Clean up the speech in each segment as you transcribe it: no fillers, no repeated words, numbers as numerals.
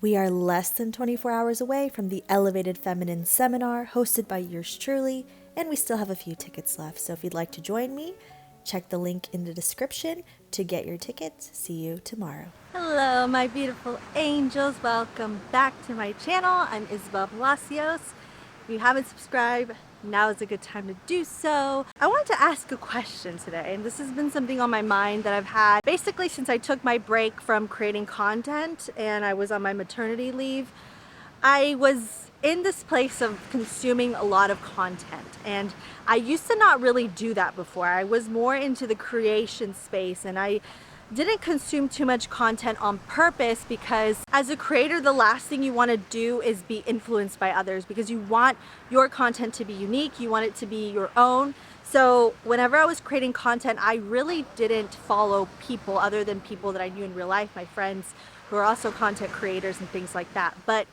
We are less than 24 hours away from the Elevated Feminine Seminar hosted by yours truly, and we still have a few tickets left. So if you'd like to join me, check the link in the description to get your tickets. See you tomorrow. Hello, my beautiful angels. Welcome back to my channel. I'm Princesspalacios. If you haven't subscribed, now is a good time to do so. I wanted to ask a question today, and this has been something on my mind that I've had basically since I took my break from creating content and I was on my maternity leave. I was in this place of consuming a lot of content, and I used to not really do that before. I was more into the creation space, and I didn't consume too much content on purpose because as a creator, the last thing you want to do is be influenced by others, because you want your content to be unique, you want it to be your own. So whenever I was creating content, I really didn't follow people other than people that I knew in real life, my friends who are also content creators and things like that. But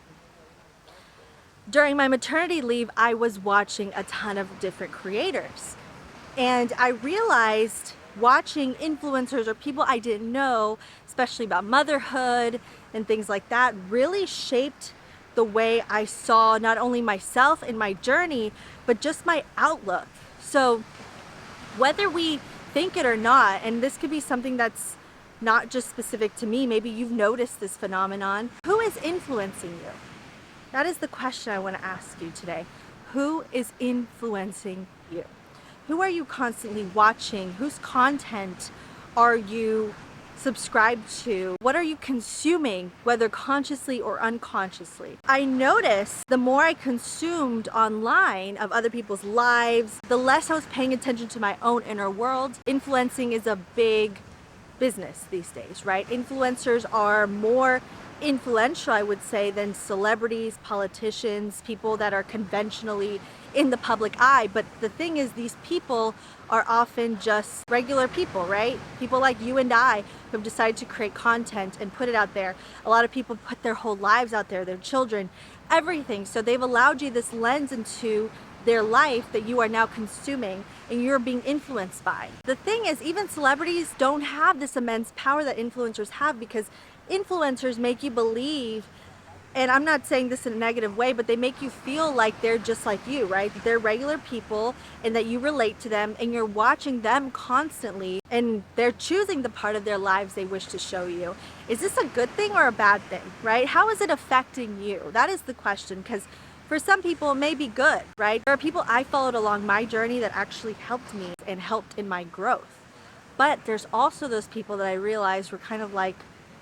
during my maternity leave, I was watching a ton of different creators, and I realized watching influencers or people I didn't know, especially about motherhood and things like that, really shaped the way I saw not only myself in my journey, but just my outlook. So whether we think it or not, and this could be something that's not just specific to me, maybe you've noticed this phenomenon, who is influencing you? That is the question I want to ask you today. Who is influencing you? Who are you constantly watching? Whose content are you subscribed to? What are you consuming, whether consciously or unconsciously? I noticed the more I consumed online of other people's lives, the less I was paying attention to my own inner world. Influencing is a big business these days, right? Influencers are more influential, I would say, than celebrities, politicians, people that are conventionally in the public eye. But the thing is, these people are often just regular people, right? People like you and I who have decided to create content and put it out there. A lot of people put their whole lives out there, their children, everything. So they've allowed you this lens into their life that you are now consuming and you're being influenced by. The thing is, even celebrities don't have this immense power that influencers have, because influencers make you believe, and I'm not saying this in a negative way, but they make you feel like they're just like you, right? They're regular people and that you relate to them, and you're watching them constantly and they're choosing the part of their lives they wish to show you. Is this a good thing or a bad thing, right? How is it affecting you? That is the question, because for some people it may be good, right? There are people I followed along my journey that actually helped me and helped in my growth. But there's also those people that I realized were kind of like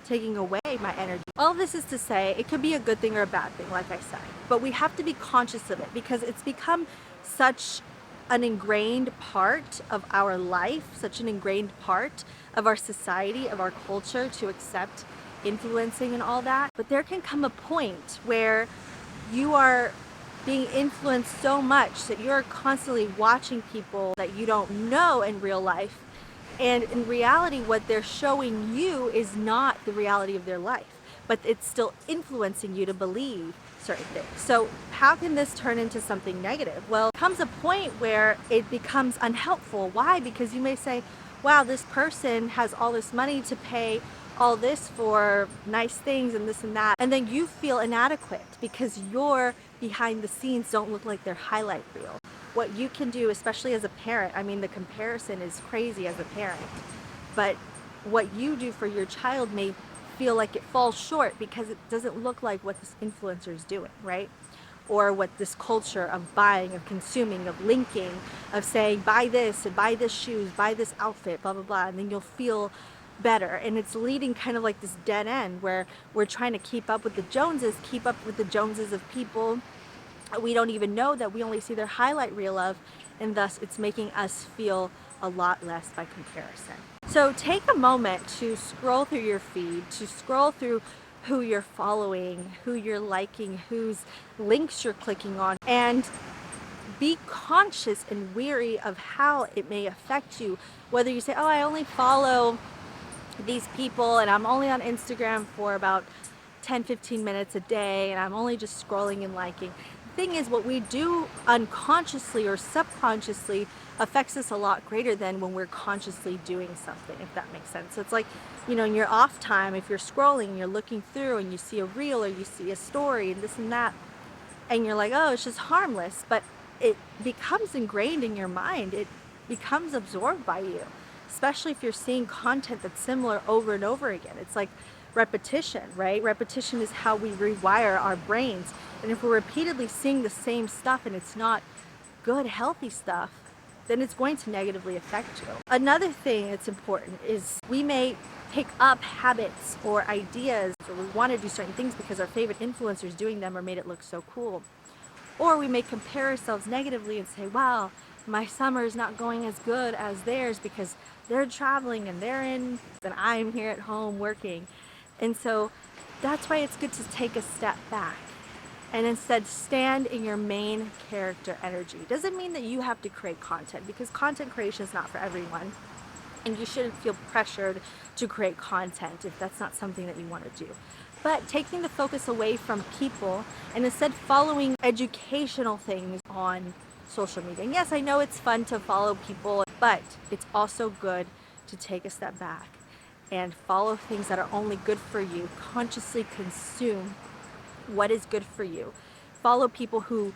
taking away my energy. All this is to say, it could be a good thing or a bad thing, like I said, but we have to be conscious of it because it's become such an ingrained part of our life, such an ingrained part of our society, of our culture, to accept influencing and all that. But there can come a point where you are being influenced so much that you're constantly watching people that you don't know in real life, and in reality what they're showing you is not the reality of their life, but it's still influencing you to believe certain things. So how can this turn into something negative? Well, there comes a point where it becomes unhelpful. Why? Because you may say, wow, this person has all this money to pay all this for nice things and this and that, and then you feel inadequate because your behind the scenes don't look like their highlight reel. What you can do, especially as a parent, I mean, the comparison is crazy as a parent, but what you do for your child may feel like it falls short because it doesn't look like what this influencer is doing, right? Or what this culture of buying, of consuming, of linking, of saying, buy this and buy this shoes, buy this outfit, blah, blah, blah, and then you'll feel better. And it's leading kind of like this dead end where we're trying to keep up with the Joneses of people we don't even know, that we only see their highlight reel of, and thus it's making us feel a lot less by comparison. So take a moment to scroll through your feed, to scroll through who you're following, who you're liking, whose links you're clicking on, and be conscious and wary of how it may affect you. Whether you say, oh, I only follow these people and I'm only on Instagram for about 10-15 minutes a day and I'm only just scrolling and liking. thing is, what we do unconsciously or subconsciously affects us a lot greater than when we're consciously doing something, if that makes sense. So it's like, you know, in your off time, if you're scrolling, you're looking through and you see a reel or you see a story and this and that, and you're like, oh, it's just harmless, but it becomes ingrained in your mind. It becomes absorbed by you, especially if you're seeing content that's similar over and over again. It's like repetition, right? Repetition is how we rewire our brains. And if we're repeatedly seeing the same stuff and it's not good, healthy stuff, then it's going to negatively affect you. Another thing that's important is we may pick up habits or ideas, or we want to do certain things because our favorite influencers doing them or made it look so cool. Or we may compare ourselves negatively and say, wow, my summer is not going as good as theirs because they're traveling and and I'm here at home working. And so that's why it's good to take a step back and instead stand in your main character energy. Doesn't mean that you have to create content, because content creation is not for everyone. And you shouldn't feel pressured to create content if that's not something that you want to do. But taking the focus away from people and instead following educational things on social media. And yes, I know it's fun to follow people, but it's also good to take a step back and follow things that are only good for you. Consciously consume what is good for you. Follow people who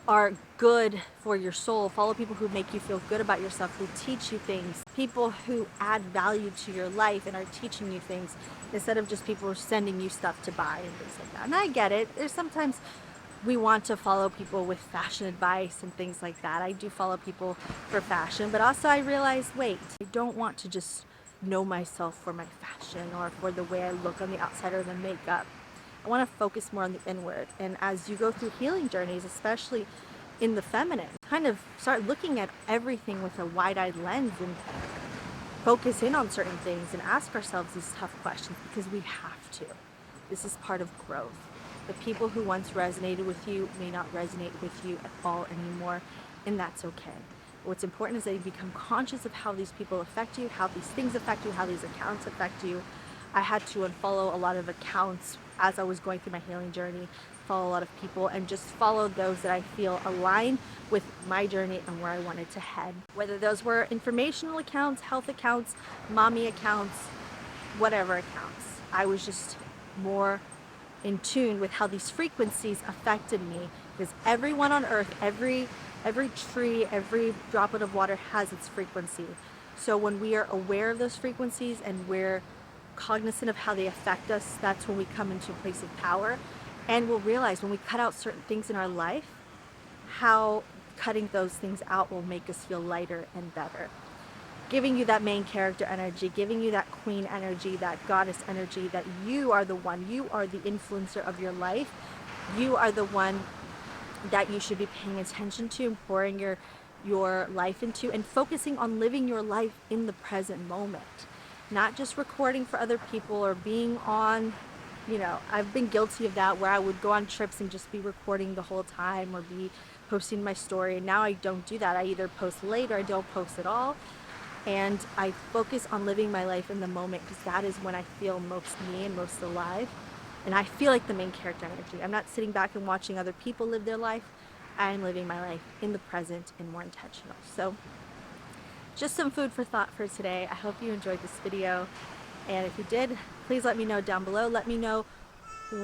are good for your soul. Follow people who make you feel good about yourself, who teach you things, people who add value to your life and are teaching you things, instead of just people who are sending you stuff to buy and things like that. And I get it. There's sometimes we want to follow people with fashion advice and things like that. I do follow people for fashion, but also I realize, wait, I don't want to just know myself for my fashion or for the way I look on the outside or the makeup. I want to focus more on the inward. And as you go through healing journeys, especially in the feminine, kind of start looking at everything with a wide-eyed lens and focus in on certain things and ask ourselves these tough questions, because we have to. This is part of growth. The people who once resonated with you may not resonate with you at all anymore, and that's okay. What's important is that you become conscious of how these people affect you, how these things affect you, how these accounts affect you. I had to unfollow a lot of accounts as I was going through my healing journey, follow a lot of people, and just follow those that I feel align with my journey and where I wanted to head. Whether those were informational accounts, health accounts, mommy accounts, whatever accounts. I was just more in tune with how these frequencies affected me, because everyone on earth, every tree, every droplet of water has its frequency. So when we are aware of those frequencies and we're cognizant of how they affect us, that's when we come into a place of power. And we'll realize when we cut out certain things in our life, how cutting those things out will make us feel lighter and better. Giving you that main character energy, giving you that queen energy, that goddess energy, that you are the one, you are the influencer of your life. You are the one that you should be paying attention to and pouring your life into, and focusing on living your life in the present moment. Not just recording for other people or being on, I've been guilty of that, where I would go on trips and just be recording the whole time or be posting my story. And now I don't do that. I either post late or I don't post at all. And I focus on living my life in the moment, because that is when I feel most me and most alive. And I feel like the main character energy. I'm not sitting back and watching other people live their life. I'm living my life in the present and more intentional. So just some food for thought for today. I hope you enjoyed this video. And if you did, please let me know down below. Let me know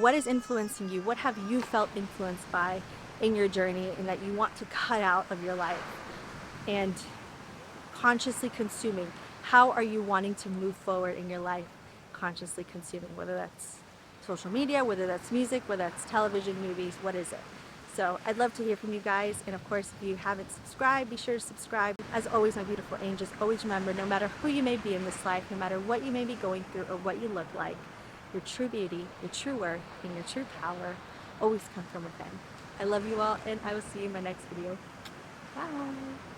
what is influencing you. What have you felt influenced by in your journey and that you want to cut out of your life? And consciously consuming, how are you wanting to move forward in your life? Consciously consuming, whether that's social media, whether that's music, whether that's television, movies, what is it? So I'd love to hear from you guys. And of course, if you haven't subscribed, be sure to subscribe. As always, my beautiful angels, always remember, no matter who you may be in this life, no matter what you may be going through or what you look like, your true beauty, your true worth, and your true power always come from within. I love you all, and I will see you in my next video. Bye.